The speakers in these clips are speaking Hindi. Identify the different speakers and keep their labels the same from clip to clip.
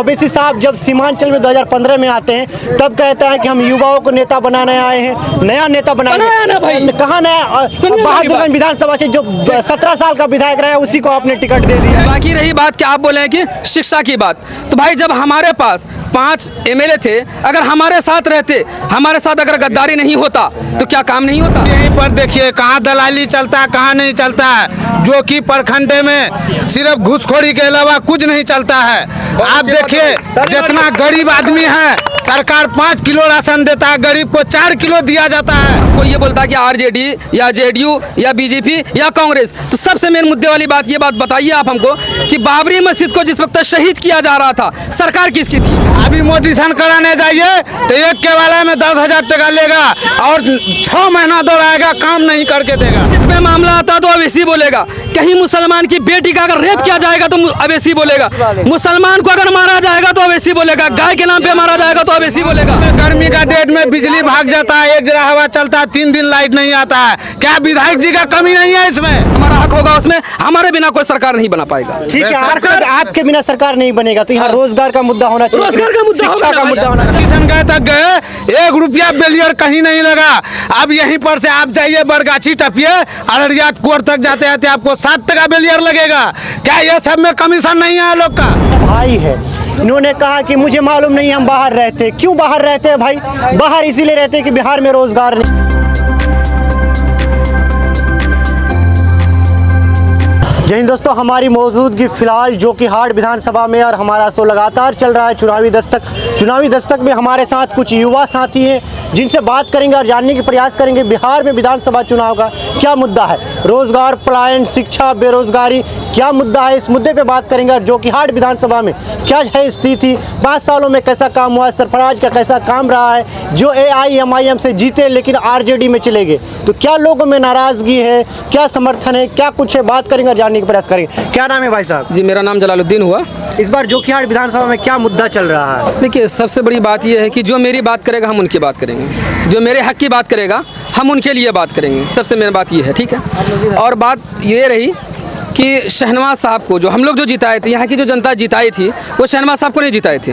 Speaker 1: ओवैसी साहब जब सीमांचल में 2015 में आते हैं तब कहते हैं कि हम युवाओं को नेता बनाने आए हैं, नया नेता बनाया ना भाई, कहाँ नया? बहादुरगंज विधानसभा से जो 17 साल का विधायक रहा है उसी को आपने टिकट दे दिया।
Speaker 2: बाकी रही बात कि आप बोले हैं कि शिक्षा की बात, तो भाई जब हमारे पास 5 एमएलए थे, अगर हमारे साथ रहते, हमारे साथ अगर गद्दारी नहीं होता तो क्या काम नहीं होता?
Speaker 3: यहीं पर देखिए कहाँ दलाली चलता है, कहाँ नहीं चलता है, जो कि प्रखंड में सिर्फ घूसखोरी के अलावा कुछ नहीं चलता है। आप देखिए जितना गरीब आदमी है, सरकार 5 किलो राशन देता है, गरीब को 4 किलो दिया जाता है।
Speaker 2: कोई ये बोलता है कि आरजेडी या जेडीयू या बीजेपी या कांग्रेस, तो सबसे मेन मुद्दे वाली बात ये बात बताइए आप हमको कि बाबरी मस्जिद को जिस वक्त शहीद किया जा रहा था, सरकार किसकी थी?
Speaker 3: अभी मोटिशन कराने जाइए तो एक के वाला में 10,000 टका लेगा और 6 महीना दोहराएगा, काम नहीं करके देगा।
Speaker 2: मस्जिद में मामला आता तो अवैसी बोलेगा, कहीं मुसलमान की बेटी का अगर रेप किया जाएगा तो अवैसी बोलेगा, मुसलमान को अगर मारा जाएगा तो अवैसी बोलेगा, गाय के नाम पे मारा जाएगा तो अवैसी बोलेगा।
Speaker 3: गर्मी का डेट में बिजली भाग जाता है, एक जरा हवा चलता है, 3 दिन लाइट नहीं आता है। क्या विधायक जी का कमी नहीं है इसमें?
Speaker 2: हमारा हक होगा उसमें, हमारे बिना कोई सरकार नहीं बना पाएगा।
Speaker 1: ठीक है, आपके बिना सरकार नहीं बनेगा तो यहाँ रोजगार का मुद्दा होना चाहिए,
Speaker 2: रोजगार का मुद्दा,
Speaker 1: शिक्षा का मुद्दा होना चाहिए।
Speaker 3: किसान गए तक गए, 1 रुपया बेलियर कहीं नहीं लगा। अब यहीं पर से आप जाइए बरगाछी टपिए, अररिया कोर्ट तक जाते जाते आपको 7 टका बेलियर लगेगा। क्या ये सब में कमीशन नहीं है लोग का?
Speaker 1: भाई है, इन्होंने कहा कि मुझे मालूम नहीं हम बाहर रहते। क्यों बाहर रहते हैं भाई? बाहर इसीलिए रहते हैं कि बिहार में रोजगार नहीं। जय हिंद दोस्तों, हमारी मौजूदगी फिलहाल जो कि हाट विधानसभा में और हमारा शो लगातार चल रहा है चुनावी दस्तक में हमारे साथ कुछ युवा साथी हैं जिनसे बात करेंगे और जानने की प्रयास करेंगे बिहार में विधानसभा चुनाव का क्या मुद्दा है। रोजगार, पलायन, शिक्षा, बेरोजगारी क्या मुद्दा है, इस मुद्दे पे बात करेंगे। और जो कि हाट विधानसभा में क्या है स्थिति, 5 सालों में कैसा काम हुआ, सरफराज का कैसा काम रहा है, जो AIMIM से जीते लेकिन RJD में चले गए, तो क्या लोगों में नाराजगी है, क्या समर्थन है, क्या कुछ है, बात करेंगे और जानने का प्रयास करेंगे। क्या नाम है भाई साहब?
Speaker 2: जी मेरा नाम जलालुद्दीन हुआ।
Speaker 1: इस बार जोकीहाट विधानसभा में क्या मुद्दा चल रहा है?
Speaker 2: देखिए सबसे बड़ी बात यह है कि जो मेरी बात करेगा हम उनकी बात करेंगे, जो मेरे हक की बात करेगा हम उनके लिए बात करेंगे। सबसे मेन बात ये है, ठीक है। और बात ये रही कि शहनवाज साहब को जो हम लोग जो जिताए थे, यहाँ की जो जनता जिताई थी, वो शहनवाज साहब को नहीं जिताए थे,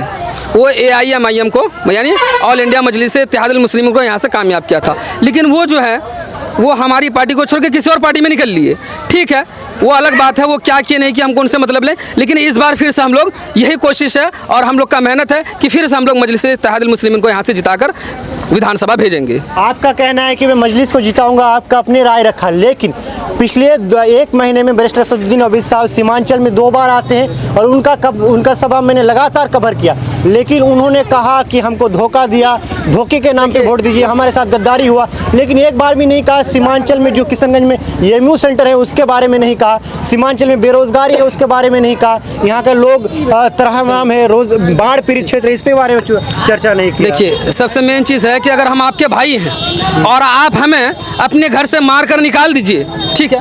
Speaker 2: वो AIMIM को यानी ऑल इंडिया मजलिस इत्तेहादुल मुस्लिमीन को यहाँ से कामयाब किया था। लेकिन वो जो है वो हमारी पार्टी को छोड़ के किसी और पार्टी में निकल लिए, ठीक है, वो अलग बात है, वो क्या किए नहीं कि हमको उनसे मतलब लें। लेकिन इस बार फिर से हम लोग यही कोशिश है और हम लोग का मेहनत है कि फिर से हम लोग मजलिस इत्तेहादुल मुस्लिमीन को यहाँ से जिताकर विधानसभा भेजेंगे।
Speaker 1: आपका कहना है कि मैं मजलिस को जिताऊंगा, आपका अपनी राय रखा, लेकिन पिछले 1 महीने में बैरिस्टर असदुद्दीन ओवैसी साहब सीमांचल में 2 बार आते हैं और उनका सभा मैंने लगातार कवर किया, लेकिन उन्होंने कहा कि हमको धोखा दिया, धोखे के नाम पे वोट दीजिए, हमारे साथ गद्दारी हुआ। लेकिन एक बार भी नहीं कहा सीमांचल में जो किशनगंज में EMU सेंटर है उसके बारे में नहीं कहा, सीमांचल में बेरोजगारी है उसके बारे में नहीं कहा, यहाँ के लोग त्राहिमाम है, रोज बाढ़ पीड़ित क्षेत्र, इस पे बारे में चर्चा नहीं की।
Speaker 2: देखिए सबसे मेन चीज़ है कि अगर हम आपके भाई हैं और आप हमें अपने घर से मार कर निकाल दीजिए, ठीक है,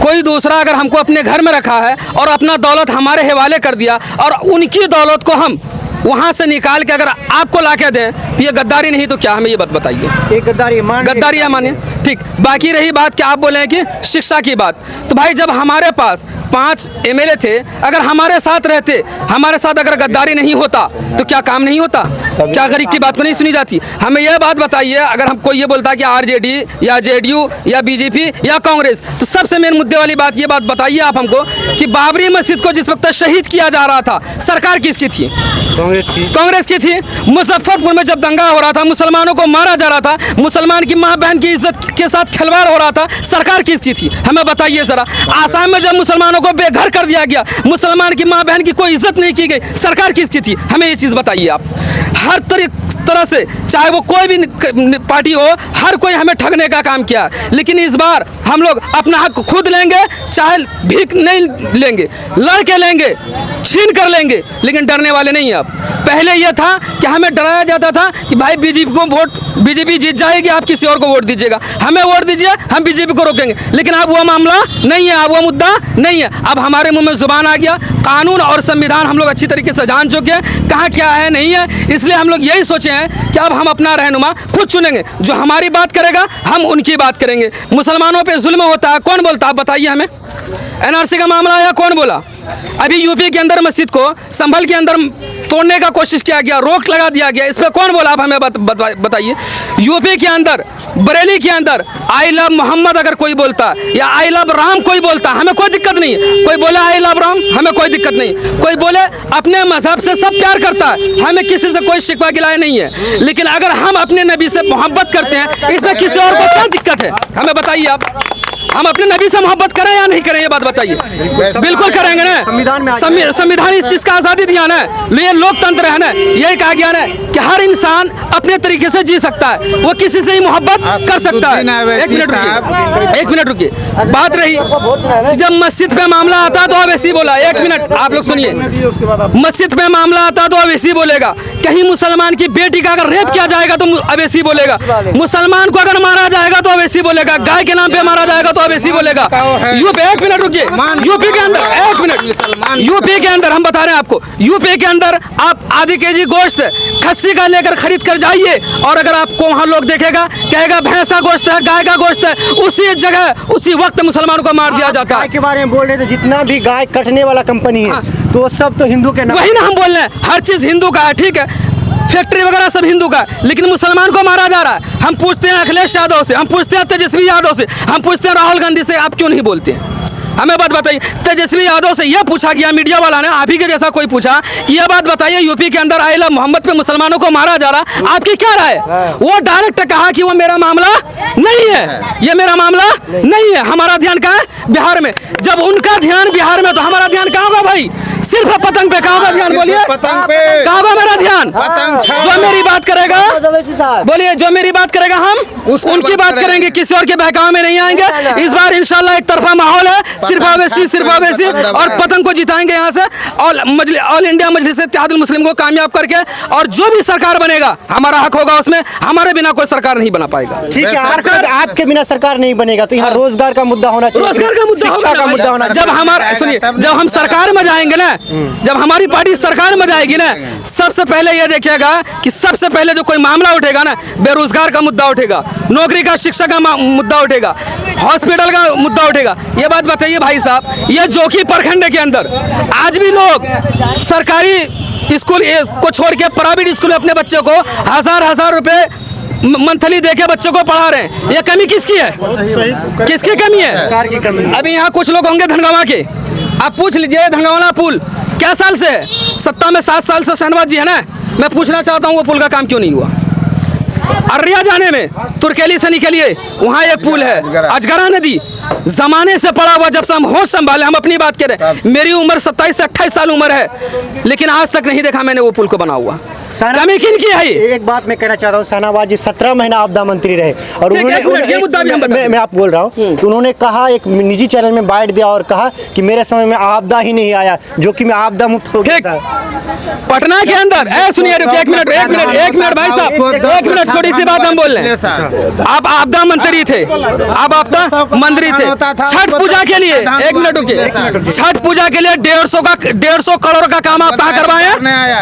Speaker 2: कोई दूसरा अगर हमको अपने घर में रखा है और अपना दौलत हमारे हवाले कर दिया और उनकी दौलत को हम वहाँ से निकाल के अगर आपको ला के दें तो ये गद्दारी नहीं तो क्या? हमें ये बात बताइए।
Speaker 1: ये गद्दारी
Speaker 2: है मानिए, ठीक। बाकी रही बात कि आप बोले हैं कि शिक्षा की बात, तो भाई जब हमारे पास 5 एमएलए थे, अगर हमारे साथ रहते, हमारे साथ अगर गद्दारी नहीं होता तो क्या काम नहीं होता? क्या गरीब की बात को नहीं सुनी जाती? हमें यह बात बताइए, अगर हमको ये बोलता है कि आरजेडी या जेडीयू या बीजेपी या कांग्रेस, तो सबसे मेन मुद्दे वाली बात ये बात बताइए आप हमको कि बाबरी मस्जिद को जिस वक्त शहीद किया जा रहा था, सरकार किसकी थी? कांग्रेस की थी। मुजफ्फरपुर में जब दंगा हो रहा था, मुसलमानों को मारा जा रहा था, मुसलमान की माँ बहन की इज्जत के साथ खिलवाड़ हो रहा था, सरकार किसकी थी? हमें बताइए जरा। आसाम में जब मुसलमानों को बेघर कर दिया गया, मुसलमान की माँ बहन की कोई इज्जत नहीं की गई, सरकार किसकी थी? हमें ये चीज़ बताइए आप। हर तरह से चाहे वो कोई भी पार्टी हो, हर कोई हमें ठगने का काम किया, लेकिन इस बार हम लोग अपना हक खुद लेंगे, चाहे भीख नहीं लेंगे, लड़ के लेंगे, छीन कर लेंगे, लेकिन डरने वाले नहीं हैं। आप पहले यह था कि हमें डराया जाता था कि भाई बीजेपी जीत जाएगी, आप किसी और को वोट दीजिएगा, हमें वोट दीजिए, हम बीजेपी को रोकेंगे। लेकिन अब वो मामला नहीं है, अब वो मुद्दा नहीं है। अब हमारे मुंह में जुबान आ गया, कानून और संविधान हम लोग अच्छी तरीके से जान चुके हैं। कहाँ क्या है नहीं है। इसलिए हम लोग यही सोचे हैं कि अब हम अपना रहनुमा खुद चुनेंगे, जो हमारी बात करेगा हम उनकी बात करेंगे। मुसलमानों पे जुल्म होता है, कौन बोलता है? बताइए हमें। एनआरसी का मामला आया, कौन बोला? अभी यूपी के अंदर मस्जिद को संभल के अंदर तोड़ने का कोशिश किया गया, रोक लगा दिया गया, इस पर कौन बोला? आप हमें बताइए। यूपी के अंदर बरेली के अंदर आई लव मोहम्मद अगर कोई बोलता या आई लव राम कोई बोलता, हमें कोई दिक्कत नहीं है। कोई बोले आई लव राम, हमें कोई दिक्कत नहीं। कोई बोले अपने मजहब से सब प्यार करता है, हमें किसी से कोई शिकवा गिलाया नहीं है। लेकिन अगर हम अपने नबी से मोहब्बत करते हैं, इसमें किसी और को क्या दिक्कत है? हमें बताइए आप। हम अपने नबी से मोहब्बत करें या नहीं करें, ये बात बताइए। बिल्कुल करेंगे ना। संविधान इस चीज का आजादी दिया ना, ये लोकतंत्र है ना। यही कहा गया ना कि हर इंसान अपने तरीके से जी सकता है, वो किसी से ही मोहब्बत कर सकता है। एक मिनट रुकिए। बात रही जब मस्जिद पे मामला आता तो अवैसी बोला, 1 मिनट आप लोग सुनिए। मस्जिद पे मामला आता तो अवैसी बोलेगा, कहीं मुसलमान की बेटी का अगर रेप किया जाएगा तो अवैसी बोलेगा, मुसलमान को अगर मारा जाएगा तो अवैसी बोलेगा, गाय के नाम पे मारा जाएगा तो अवैसी बोलेगा। यूपी, 1 मिनट रुकिए। यूपी के अंदर 1 मिनट, यूपी के अंदर हम बता रहे हैं आपको, यूपी के अंदर आप आधी केजी गोश्त खस्सी का लेकर खरीद कर जाइए, और अगर आपको वहाँ लोग देखेगा कहेगा भैंस का गोश्त है, गाय का गोश्त है, उसी जगह उसी वक्त मुसलमानों को मार दिया जाता है।
Speaker 1: के बारे में बोल रहे थे, जितना भी गाय कटने वाला कंपनी है तो सब तो हिंदू के नाम।
Speaker 2: वही ना हम बोल रहे हैं, हर चीज हिंदू का है, ठीक है, फैक्ट्री वगैरह सब हिंदू का, लेकिन मुसलमान को मारा जा रहा है। हम पूछते हैं अखिलेश यादव से, हम पूछते हैं तेजस्वी यादव से, हम पूछते हैं राहुल गांधी से, आप क्यों नहीं बोलते हैं? हमें बात बताइए। तेजस्वी यादव से यह पूछा गया, मीडिया वाला ने, आप ही के जैसा कोई पूछा कि यह बात बताइए, यूपी के अंदर आई लव मोहम्मद पे मुसलमानों को मारा जा रहा, आपकी क्या राय? वो डायरेक्ट कहा कि वो मेरा मामला नहीं है, ये मेरा मामला नहीं है, हमारा ध्यान कहाँ है? बिहार में। जब उनका ध्यान बिहार में, तो हमारा ध्यान कहाँ होगा भाई? सिर्फ पतंग पे। कहाँ होगा ध्यान? बोलिए,
Speaker 3: पतंग पे
Speaker 2: कहाँ होगा मेरा ध्यान? जो मेरी बात करेगा, बोलिए, जो मेरी बात करेगा हम उनकी बात करेंगे, किसी और के बहकावे में नहीं आएंगे। इस बार इंशाल्लाह एक तरफा माहौल है, सिर्फ अवैसी और पतंग को जिताएंगे यहाँ से, ऑल इंडिया मजलिस इत्तेहादुल मुस्लिम को कामयाब करके। और जो भी सरकार बनेगा हमारा हक होगा उसमें, हमारे बिना कोई सरकार नहीं बना पाएगा।
Speaker 1: ठीक है, आपके बिना सरकार नहीं बनेगा, तो यहाँ रोजगार का मुद्दा होना चाहिए,
Speaker 2: रोजगार का मुद्दा,
Speaker 1: शिक्षा का मुद्दा होना चाहिए।
Speaker 2: जब हमारा, सुनिए, जब हम सरकार में जाएंगे ना, जब हमारी पार्टी सरकार में जाएगी ना, सबसे पहले ये देखिएगा कि सबसे पहले जो कोई मामला उठेगा ना, बेरोजगार का मुद्दा उठेगा, नौकरी का, शिक्षा का मुद्दा उठेगा, हॉस्पिटल का मुद्दा उठेगा। ये बात बताइए भाई साहब, ये जोकी प्रखंड के अंदर आज भी लोग सरकारी स्कूल को छोड़ के प्राइवेट स्कूल में अपने बच्चों को हजार रुपए मंथली देके बच्चों को पढ़ा रहे हैं। ये कमी किसकी है? किसकी कमी है? अभी यहाँ कुछ लोग होंगे धनगावा के, आप पूछ लीजिए धनगावा पुल क्या साल से है? सत्ता में 7 साल से शहनवाज जी है ना। मैं पूछना चाहता हूँ वो पुल का काम क्यों नहीं हुआ? अररिया जाने में तुर्केली से निकलिए, वहाँ एक पुल है अजगरा नदी, जमाने से पड़ा हुआ, जब से हम होश संभाले, हम अपनी बात करें, मेरी उम्र 27 से 28 साल उम्र है, लेकिन आज तक नहीं देखा मैंने वो पुल को बना हुआ। कमी किन की है?
Speaker 1: एक बात मैं कहना चाहता हूँ, शाहनवाज जी 17 महीना आपदा मंत्री रहे, और मैं आप बोल रहा हूँ कि उन्होंने कहा, एक निजी चैनल में बाइट दिया और कहा कि मेरे समय में आपदा ही नहीं आया, जो कि मैं आपदा मुक्त हो गया।
Speaker 2: पटना के अंदर, सुनिए, एक मिनट भाई साहब, 1 मिनट, छोटी सी बात हम बोल रहे हैं। आप आपदा मंत्री थे, आप आपदा मंत्री थे, छठ पूजा के लिए, 1 मिनट रुकिए, छठ पूजा के लिए 150 करोड़ का काम आप कहाँ करवाए?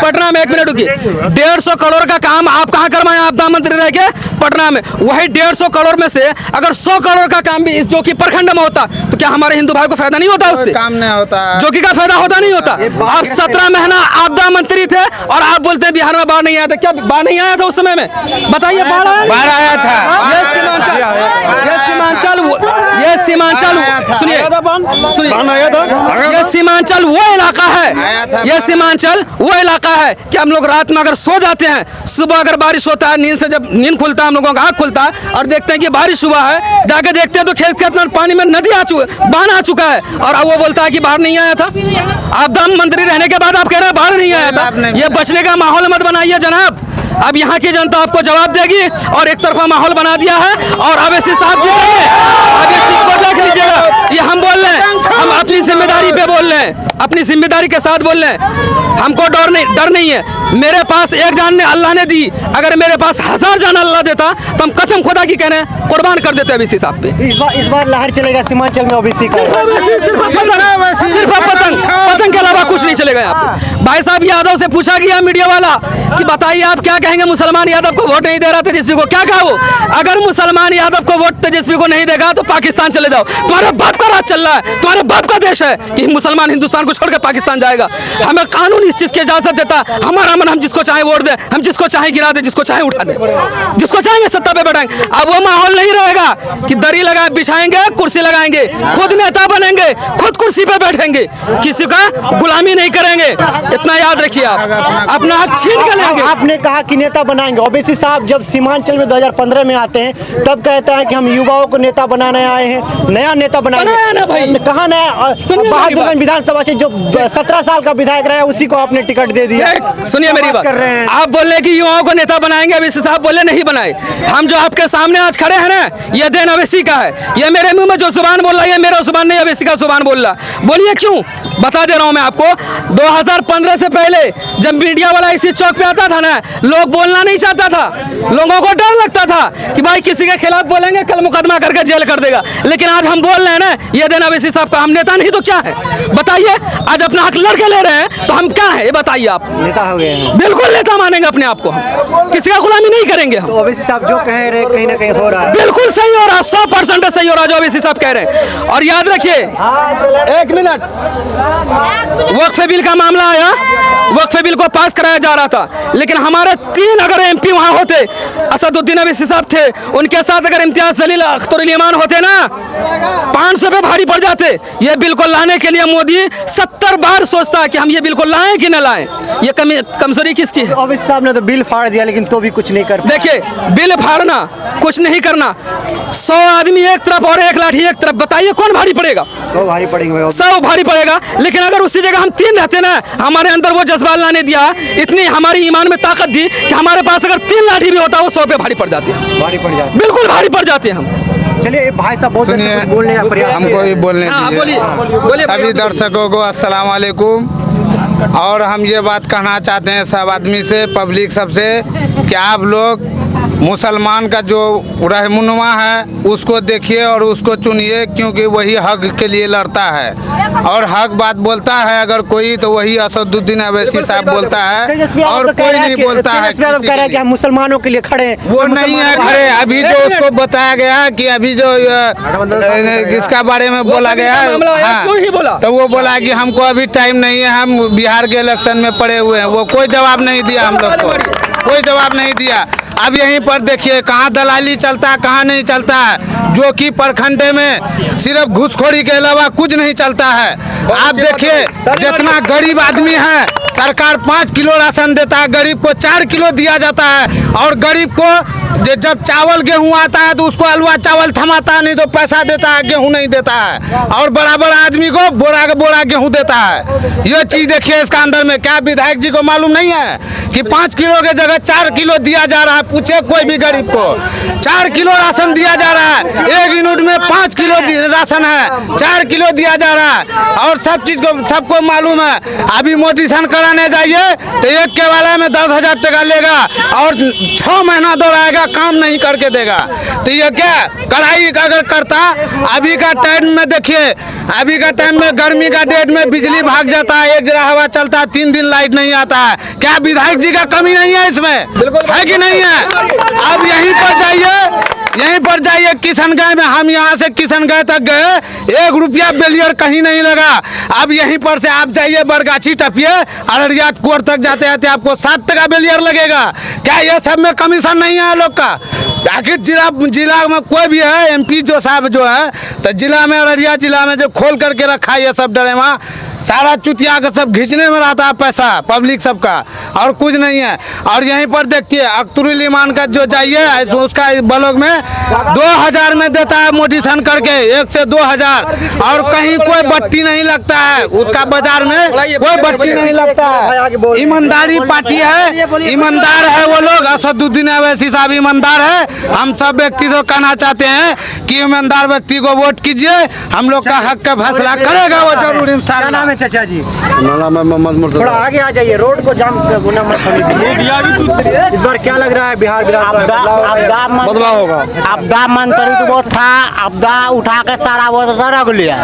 Speaker 2: पटना में। 1 मिनट रुकिए, 150 करोड़ का काम आप कहाँ करवाए आपदा मंत्री रह के? पटना में। वही 150 करोड़ में से अगर 100 करोड़ का काम भी इस जोकी प्रखंड में होता तो क्या हमारे हिंदू भाई को फायदा नहीं होता? उससे काम नहीं होता, जोकी का फायदा होता नहीं होता। आप 17 महीना आपदा मंत्री थे और आप बोलते हैं बिहार में बाढ़ नहीं आया था। क्या बाढ़ नहीं आया था उस समय में? बताइए, बाढ़ आया था। ये सीमांचल सुनिए, ये सीमांचल वो इलाका है, ये सीमांचल वो इलाका है कि हम लोग रात में अगर सो जाते हैं, सुबह अगर बारिश होता है, नींद से जब नींद खुलता है, हम लोगों का आँख खुलता है और देखते हैं कि बारिश हुआ है, जाके देखते हैं तो खेत में पानी में नदी बाढ़ आ चुका है, और वो बोलता है कि बाढ़ नहीं आया था। आपदा मंत्री रहने के बाद आप कह रहे हैं बाढ़ नहीं आया था। ये बचने का माहौल मत बनाइए जनाब, अब यहाँ की जनता आपको जवाब देगी, और एक तरफा माहौल बना दिया है, और अवैसी साहब जीतेंगे। अब इस चीज को देख लीजिएगा, ये हम बोल रहे हैं, हम अपनी जिम्मेदारी पे बोल रहे हैं। अपनी जिम्मेदारी के साथ बोल रहे हैं। हमको डर नहीं है। मेरे पास एक जान ने अल्लाह ने दी, अगर मेरे पास 1000 जान अल्लाह देता तो हम कसम खुदा की कह रहे हैं कुर्बान कर देते ओबीसी साहब पे।
Speaker 1: इस बार लहर चलेगा सीमांचल में ओबीसी का,
Speaker 2: सिर्फ पतंग के अलावा कुछ नहीं चलेगा यहाँ पे। भाई साहब यादव से पूछा गया मीडिया वाला कि बताइए आप क्या कहेंगे, मुसलमान यादव को वोट नहीं दे रहा तेजस्वी को, क्या कहा वो? अगर मुसलमान यादव को वोट तेजस्वी को नहीं देगा तो पाकिस्तान चले जाओ। तुम्हारे बाप का राज चल रहा है, तुम्हारे बाप का देश है कि मुसलमान हिंदुस्तान को छोड़कर पाकिस्तान जाएगा। हमें कानून इस चीज की इजाजत देता, हमारा मन, हम जिसको चाहे वोट दे, हम जिसको चाहे गिरा दे, जिसको चाहे उठा दे, जिसको चाहेंगे सत्ता पे बैठाएंगे। अब वो माहौल नहीं रहेगा कि दरी लगा बिछाएंगे, कुर्सी लगाएंगे, खुद नेता बनेंगे, खुद कुर्सी पे बैठेंगे, किसी का गुलामी नहीं करेंगे। इतना याद रखिए, आप अपना हक छीन के लेंगे।
Speaker 1: आपने कहा कि नेता बनाएंगे। ओबीसी साहब जब सीमांचल में 2015 में आते हैं तब कहता है कि हम युवाओं को नेता बनाने आए हैं, नया नेता
Speaker 2: बनाया ना भाई।
Speaker 1: बनाएंगे। कहाँ नया? बहादुरगंज विधानसभा से जो 17 साल का विधायक रहा है उसी को आपने टिकट दे दिया।
Speaker 2: सुनिए मेरी बात,
Speaker 1: कर रहे हैं।
Speaker 2: आप बोल रहे कि युवाओं को नेता बनाएंगे, ओबीसी साहब बोले नहीं बनाए। हम जो आपके सामने आज खड़े हैं ना, ये देन ओबीसी का है। ये मेरे मुंह में जो जुबान बोल रहा है ये मेरा जुबान नहीं, ओबीसी का जुबान बोल रहा। बोलिए क्यों? बता दे रहा हूं मैं आपको। 2015 से पहले जब मीडिया वाला इसी चौक पे आता था ना, लोग बोलना नहीं चाहता था, लोगों को डर लगता था कि भाई किसी के खिलाफ बोलेंगे कल मुकदमा करके जेल कर देगा। लेकिन आज हम बोल रहे हैं ना, ये देन ओबीसी साहब का, हम नेता नहीं तो क्या है बताइए? आज अपना हक लड़के ले रहे हैं तो हम क्या है ये बताइए? आप
Speaker 1: नेता हो गए हैं।
Speaker 2: बिल्कुल नेता मानेंगे अपने आप को, हम किसी का गुलामी नहीं करेंगे। हम
Speaker 1: ओबीसी साहब जो कह रहे हैं कहीं ना कहीं हो रहा है,
Speaker 2: बिल्कुल सही हो रहा है, 100% सही हो रहा है जो ओबीसी साहब कह रहे हैं। और याद रखिए, एक मिनट, वक्फ बिल का मामला आया, वक्फ बिल को पास कराया जा रहा था, लेकिन हमारे 3 अगर एमपी वहां होते, असदुद्दीन ओवैसी साहब थे, उनके साथ अगर इम्तियाज जलील अख्तरुल ईमान होते ना, 500 पे भारी पड़ जाते। ये बिल को लाने के लिए मोदी 70 बार सोचता है कि हम ये बिल को लाएं कि न लाएं। ये कमजोरी किसकी है?
Speaker 1: ओबीसी साहब ने तो बिल फाड़ दिया लेकिन तो भी कुछ नहीं कर पाए।
Speaker 2: देखिए, बिल फाड़ना, कुछ नहीं करना, 100 आदमी एक तरफ और 1 लाठी एक तरफ, बताइए कौन भारी पड़ेगा?
Speaker 1: 100 भारी पड़ेंगे।
Speaker 2: 100 भारी पड़ेगा। लेकिन अगर उसी जगह हम 3 रहते ना, हमारे अंदर वो जज्बा अल्लाह ने दिया, इतनी हमारी ईमान में ताकत दी कि हमारे पास अगर 3 लाठी भी होता वो 100 पे भारी पड़ जाती है,
Speaker 1: भारी पड़ जाते,
Speaker 2: बिल्कुल भारी पड़ जाते हैं हम।
Speaker 1: चलिए भाई साहब बहुत
Speaker 3: सुनिए,
Speaker 1: बोलने का प्रयास
Speaker 3: हमको भी बोलने
Speaker 2: हाँ,
Speaker 3: दीजिए।
Speaker 2: बोलिए
Speaker 3: सभी दर्शकों को अस्सलाम वालेकुम। और हम ये बात कहना चाहते हैं सब आदमी से, पब्लिक सबसे, कि आप लोग मुसलमान का जो रहनुमा है उसको देखिए और उसको चुनिए, क्योंकि वही हक के लिए लड़ता है और हक बात बोलता है। अगर कोई तो वही असदुद्दीन ओवैसी साहब बोलता है और कोई नहीं बोलता है।
Speaker 1: कह रहा है कि हम मुसलमानों के लिए खड़े हैं,
Speaker 3: वो नहीं है खड़े। अभी जो उसको बताया गया कि अभी जो इसका बारे में बोला गया है, हाँ, तो वो बोला कि हमको अभी टाइम नहीं है, हम बिहार के इलेक्शन में पड़े हुए हैं। वो कोई जवाब नहीं दिया, हम लोग को कोई जवाब नहीं दिया। अब यहीं पर देखिए कहाँ दलाली चलता है, कहाँ नहीं चलता है, जो कि प्रखंडे में सिर्फ घूसखोरी के अलावा कुछ नहीं चलता है। आप देखिए जितना गरीब आदमी है, सरकार 5 किलो राशन देता है, गरीब को 4 किलो दिया जाता है। और गरीब को जब चावल गेहूं आता है तो उसको हलवा चावल थमाता है, नहीं तो पैसा देता है, गेहूं नहीं देता है। और बड़ा बड़ा आदमी को बोरा के बोरा गेहूं देता है। ये चीज देखिए इसका अंदर में। क्या विधायक जी को मालूम नहीं है कि 5 किलो के जगह 4 किलो दिया जा रहा है? पूछे कोई भी गरीब को, 4 किलो राशन दिया जा रहा है। एक यूनिट में 5 किलो राशन है, 4 किलो दिया जा रहा है। और सब चीज को सबको मालूम है। अभी मोटिशन कराने जाइए तो एक केवाला में 10,000 टका लेगा और 6 महीना दौड़ाएगा, काम नहीं करके देगा। तो ये क्या कढ़ाई अगर करता, अभी का टाइम में देखिए, अभी का टाइम में गर्मी का डेट में बिजली भाग जाता है, एक जरा हवा चलता है, 3 दिन लाइट नहीं आता है। क्या विधायक जी का कमी नहीं है इसमें? है कि नहीं है? अब यहीं पर जाइए किशनगंज में। हम यहाँ से किशनगंज तक गए, 1 रुपया बेलियर कहीं नहीं लगा। अब यहीं पर से आप जाइए बरगाछी टपिए, अररिया कोर्ट तक जाते जाते आपको 7 टका बेलियर लगेगा। क्या ये सब में कमीशन नहीं है लोग का? आखिर जिला में कोई भी है, एमपी जो साहब जो है, तो जिला में, अररिया जिला में जो खोल करके रखा है ये सब डरेवा, सारा चुतिया का सब घिंचने में रहता है पैसा पब्लिक सबका, और कुछ नहीं है। और यहीं पर देखिए अख्तरुल ईमान का जो जाइए, उसका ब्लॉक में 2000 में देता है मोटिशन करके, 1 से 2000। और कहीं कोई बत्ती नहीं लगता है उसका, बाजार में कोई बत्ती नहीं लगता है। ईमानदारी पार्टी है, ईमानदार है वो लोग। असदुद्दीन ओवैसी साहब ईमानदार है। हम सब व्यक्ति को कहना चाहते हैं कि ईमानदार व्यक्ति को वोट कीजिए, हम लोग का हक का फैसला करेगा वो जरूर इंशाल्लाह।
Speaker 1: है चाचा जी?
Speaker 3: नाम है मोहम्मद
Speaker 1: थोड़ा
Speaker 3: मुर्तजा।
Speaker 1: आगे आ जाइए, रोड को जाम होना मत होने दीजिए। इस बार क्या लग रहा है बिहार विधानसभा में?
Speaker 3: बदलाव होगा।
Speaker 4: आपदा मंत्री तो बहुत था, आपदा उठा के सारा वो तो रख लिया।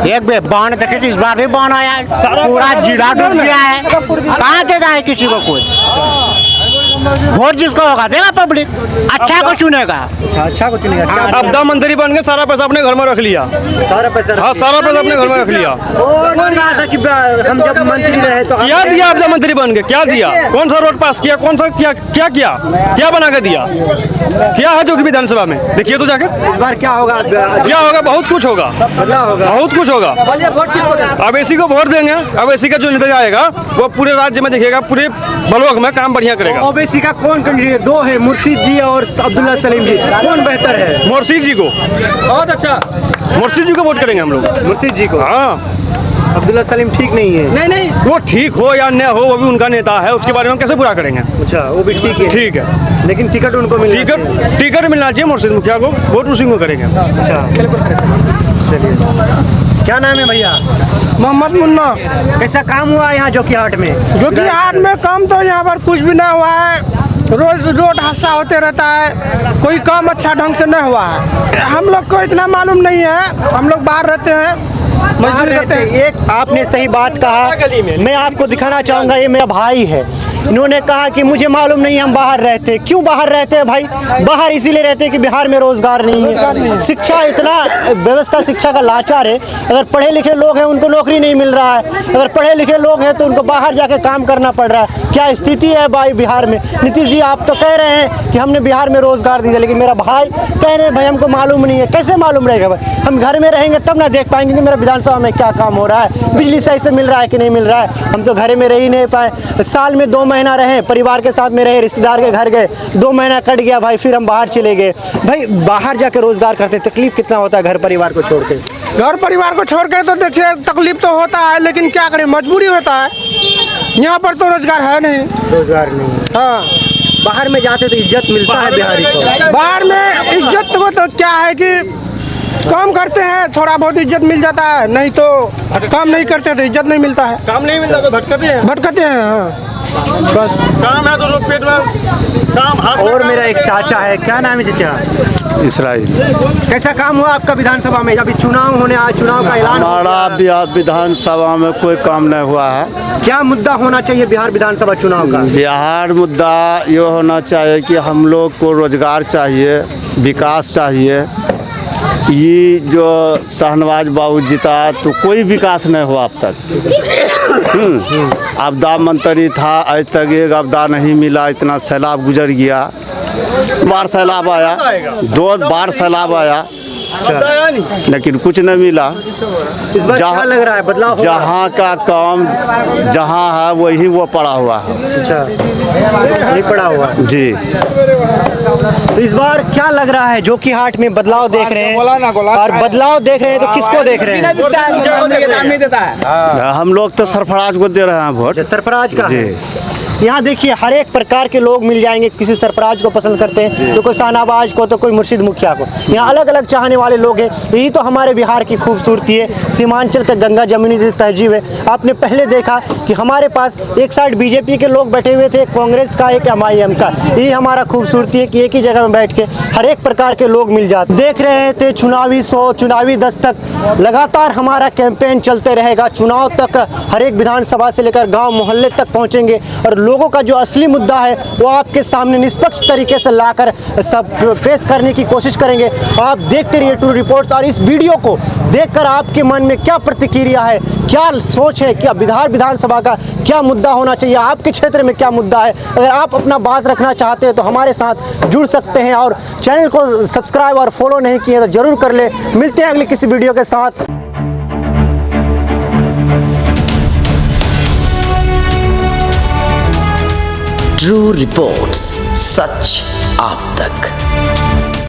Speaker 4: एक भी बाढ़ देखे तो इस बार भी बाढ़ आया, पूरा जिला डूब गया है। कहाँ देता है किसी को कोई? वोट जिसको होगा देगा पब्लिक, अच्छा को चुनेगा।
Speaker 1: अच्छा को चुनेगा। क्या
Speaker 5: आपदा मंत्री बन के सारा पैसा अपने घर में रख लिया।
Speaker 1: सारा पैसा?
Speaker 5: हाँ, सारा पैसा अपने घर में रख लिया।
Speaker 1: बोल रहा था कि हम जब मंत्री रहे तो
Speaker 5: क्या दिया आपदा मंत्री बन के? क्या दिया? कौन सा रोड पास किया? कौन सा क्या बना के दिया? क्या है जो कि विधानसभा में देखिए तो जाकर
Speaker 1: इस बार क्या होगा?
Speaker 5: क्या होगा? बहुत कुछ होगा,
Speaker 1: बदलाव होगा।
Speaker 5: बहुत कुछ होगा। अब इसी को वोट देंगे। अब इसी का जो नेता आएगा वो पूरे राज्य में देखिएगा, पूरे ब्लॉक में काम बढ़िया करेगा।
Speaker 1: ओबीसी का कौन कैंडिडेट? दो है, मुर्शीद जी और अब्दुल्ला सलीम जी, कौन बेहतर है?
Speaker 5: मुर्शीद जी को,
Speaker 2: बहुत अच्छा।
Speaker 5: मुर्शीद जी को वोट करेंगे हम लोग।
Speaker 1: मुर्शीद जी को?
Speaker 5: हाँ,
Speaker 1: अब्दुल्ला सलीम ठीक नहीं है?
Speaker 2: नहीं नहीं,
Speaker 5: वो ठीक हो या न हो, वो भी उनका नेता है, उसके बारे में हम कैसे बुरा करेंगे?
Speaker 1: अच्छा, वो भी ठीक है।
Speaker 5: ठीक है,
Speaker 1: लेकिन टिकट उनको मिलना चाहिए।
Speaker 5: टिकट मिलना चाहिए मुर्शीद मुखिया को, वोट उसी को करेंगे।
Speaker 1: अच्छा, चलिए। क्या नाम है भैया?
Speaker 6: मोहम्मद मुन्ना।
Speaker 1: कैसा काम हुआ यहाँ जोकीहाट में?
Speaker 6: जोकीहाट में काम तो यहाँ पर कुछ भी नहीं हुआ है। रोज रोड हादसा होते रहता है, कोई काम अच्छा ढंग से नहीं हुआ है। हम लोग को इतना मालूम नहीं है, हम लोग बाहर रहते हैं, मजदूरी करते हैं।
Speaker 1: एक आपने सही बात कहा। मैं आपको दिखाना चाहूँगा, ये मेरा भाई है। इन्होंने कहा कि मुझे मालूम नहीं हम बाहर रहते हैं। क्यों बाहर रहते हैं भाई? बाहर इसीलिए रहते हैं कि बिहार में रोजगार नहीं है, शिक्षा इतना व्यवस्था शिक्षा का लाचार है। अगर पढ़े लिखे लोग हैं उनको नौकरी नहीं मिल रहा है, अगर पढ़े लिखे लोग हैं तो उनको बाहर जाके काम करना पड़ रहा है। क्या स्थिति है भाई बिहार में? नीतीश जी आप तो कह रहे हैं कि हमने बिहार में रोजगार दिया, लेकिन मेरा भाई कह रहे हैं भाई हमको मालूम नहीं है। कैसे मालूम रहेगा भाई? हम घर में रहेंगे तब ना देख पाएंगे कि मेरा विधानसभा में क्या काम हो रहा है, बिजली सही से मिल रहा है कि नहीं मिल रहा है। हम तो घर में रह ही नहीं पाए। साल में 2 महीना रहे, परिवार के साथ में रहे, रिश्तेदार के घर गए, 2 महीना कट गया भाई, फिर हम बाहर चले गए। भाई बाहर जाके रोजगार करते तकलीफ कितना होता है घर परिवार को छोड़ के?
Speaker 6: घर परिवार को छोड़ के तो देखिए तकलीफ तो होता है, लेकिन क्या करें, मजबूरी होता है। यहाँ पर तो रोजगार है नहीं।
Speaker 1: रोजगार नहीं है।
Speaker 6: हाँ,
Speaker 1: बाहर में जाते तो इज्जत मिलता है बिहारी को।
Speaker 6: बाहर में इज्जत को तो क्या है कि काम करते हैं थोड़ा बहुत इज्जत मिल जाता है, नहीं तो काम नहीं करते तो इज्जत नहीं मिलता है।
Speaker 5: काम नहीं मिलता तो भटकते हैं।
Speaker 6: भटकते हैं। हाँ, बस
Speaker 5: काम है तो लोग पेट में काम हाथ में
Speaker 1: और मेरा एक चाचा है, क्या नाम है चाचा?
Speaker 3: इसराइल।
Speaker 1: कैसा काम हुआ आपका विधानसभा में? अभी चुनाव होने आज, चुनाव का ऐलान हो
Speaker 3: हमारा
Speaker 1: गया।
Speaker 3: बिहार विधानसभा में कोई काम नहीं हुआ है।
Speaker 1: क्या मुद्दा होना चाहिए बिहार विधानसभा चुनाव का?
Speaker 3: बिहार मुद्दा ये होना चाहिए कि हम लोग को रोजगार चाहिए, विकास चाहिए। ये जो शाहनवाज बाबू जीता तो कोई विकास नहीं हुआ अब तक। आपदा मंत्री था, आज तक एक आपदा नहीं मिला। इतना सैलाब गुजर गया, बाढ़ सैलाब आया, 2 बार सैलाब आया, लेकिन कुछ नहीं मिला।
Speaker 1: इस बार क्या लग रहा है बदलाव होगा?
Speaker 3: जहाँ का काम जहाँ है वही वो पड़ा हुआ है।
Speaker 1: अच्छा, नहीं पड़ा हुआ
Speaker 3: जी।
Speaker 1: तो इस बार क्या लग रहा है जोकीहाट में बदलाव देख रहे हैं? और बदलाव देख रहे हैं तो किसको देख रहे हैं?
Speaker 3: हम लोग तो सरफराज को दे रहे हैं वोट।
Speaker 1: सरफराज का
Speaker 3: जी।
Speaker 1: है। यहाँ देखिए हर एक प्रकार के लोग मिल जाएंगे, किसी सरफराज को पसंद करते हैं तो कोई शाहनवाज को, तो कोई मुर्शीद मुखिया को। यहाँ अलग अलग चाहने वाले लोग हैं। यही तो हमारे बिहार की खूबसूरती है, सीमांचल का गंगा जमुनी जैसी तहजीब है। आपने पहले देखा कि हमारे पास एक साइड बीजेपी के लोग बैठे हुए थे, एक कांग्रेस का, एक MIM का। यही हमारा खूबसूरती है कि एक ही जगह में बैठ के हर एक प्रकार के लोग मिल जाते। देख रहे थे चुनावी सोच, चुनावी दस्तक, लगातार हमारा कैंपेन चलते रहेगा। चुनाव तक हर एक विधानसभा से लेकर गाँव मोहल्ले तक पहुँचेंगे और लोगों का जो असली मुद्दा है वो आपके सामने निष्पक्ष तरीके से लाकर सब पेश करने की कोशिश करेंगे। आप देखते रहिए ट्रू रिपोर्ट्स। और इस वीडियो को देखकर आपके मन में क्या प्रतिक्रिया है, क्या सोच है, क्या बिहार विधानसभा का क्या मुद्दा होना चाहिए, आपके क्षेत्र में क्या मुद्दा है? अगर आप अपना बात रखना चाहते हैं तो हमारे साथ जुड़ सकते हैं। और चैनल को सब्सक्राइब और फॉलो नहीं किए तो जरूर कर ले। मिलते हैं अगली किसी वीडियो के साथ।
Speaker 7: ट्रू रिपोर्ट्स, सच आप तक।